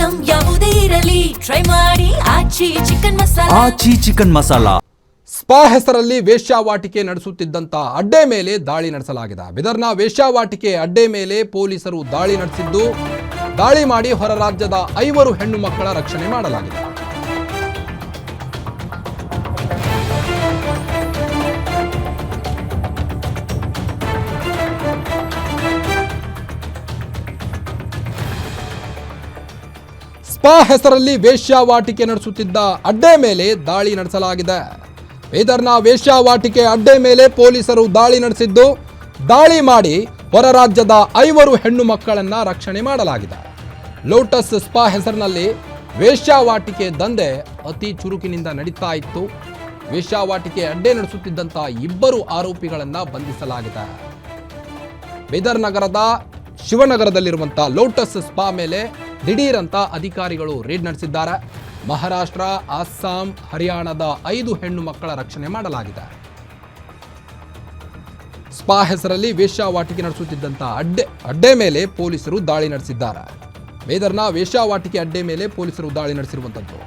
Item ಯಾವುದೇ ಇರಲಿ try ಮಾಡಿ ಆಚಿ ಚಿಕನ್ ಮಸಾಲಾ. ಸ್ಪಾ ಹೆಸರಲ್ಲಿ ವೇಶ್ಯಾವಾಟಿಕೆ ನಡೆಸುತ್ತಿದ್ದಂತ ಅಡ್ಡೆ ಮೇಲೆ ದಾಳಿ ನಡೆಸಲಾಗಿದೆ. ಬಿದರ್ನ ವೇಶ್ಯಾವಾಟಿಕೆ ಅಡ್ಡೆ ಮೇಲೆ ಪೊಲೀಸರು ದಾಳಿ ನಡೆಸಿದ್ದು, ದಾಳಿ ಮಾಡಿ ಹೊರ ರಾಜ್ಯದ 5 ಹೆಣ್ಣು ಮಕ್ಕಳ ರಕ್ಷಣೆ ಮಾಡಲಾಗಿದೆ. ಸ್ಪಾ ಹೆಸರಲ್ಲಿ ವೇಶ್ಯಾವಾಟಿಕೆ ನಡೆಸುತ್ತಿದ್ದ ಅಡ್ಡೆ ಮೇಲೆ ದಾಳಿ ನಡೆಸಲಾಗಿದೆ. ಬೀದರ್ನ ವೇಶ್ಯಾವಾಟಿಕೆ ಅಡ್ಡೆ ಮೇಲೆ ಪೊಲೀಸರು ದಾಳಿ ನಡೆಸಿದ್ದು, ದಾಳಿ ಮಾಡಿ ಹೊರ ರಾಜ್ಯದ 5 ಹೆಣ್ಣು ಮಕ್ಕಳನ್ನ ರಕ್ಷಣೆ ಮಾಡಲಾಗಿದೆ. ಲೋಟಸ್ ಸ್ಪಾ ಹೆಸರಿನಲ್ಲಿ ವೇಶ್ಯಾವಾಟಿಕೆ ದಂಧೆ ಅತಿ ಚುರುಕಿನಿಂದ ನಡೀತಾ ಇತ್ತು. ವೇಶ್ಯಾವಾಟಿಕೆ ಅಡ್ಡೆ ನಡೆಸುತ್ತಿದ್ದಂಥ 2 ಆರೋಪಿಗಳನ್ನ ಬಂಧಿಸಲಾಗಿದೆ. ಬೀದರ್ ನಗರದ ಶಿವನಗರದಲ್ಲಿರುವಂಥ ಲೋಟಸ್ ಸ್ಪಾ ಮೇಲೆ ದಿಢೀರಂತ ಅಧಿಕಾರಿಗಳು ರೇಡ್ ನಡೆಸಿದ್ದಾರೆ. ಮಹಾರಾಷ್ಟ್ರ, ಅಸ್ಸಾಂ, ಹರಿಯಾಣದ 5 ಹೆಣ್ಣು ಮಕ್ಕಳ ರಕ್ಷಣೆ ಮಾಡಲಾಗಿದೆ. ಸ್ಪಾ ಹೆಸರಲ್ಲಿ ವೇಶ್ಯಾವಾಟಿಕೆ ನಡೆಸುತ್ತಿದ್ದಂಥ ಅಡ್ಡೆ ಮೇಲೆ ಪೊಲೀಸರು ದಾಳಿ ನಡೆಸಿದ್ದಾರೆ. ಬೀದರ್ನ ವೇಶ್ಯಾವಾಟಿಕೆ ಅಡ್ಡೆ ಮೇಲೆ ಪೊಲೀಸರು ದಾಳಿ ನಡೆಸಿರುವಂಥದ್ದು.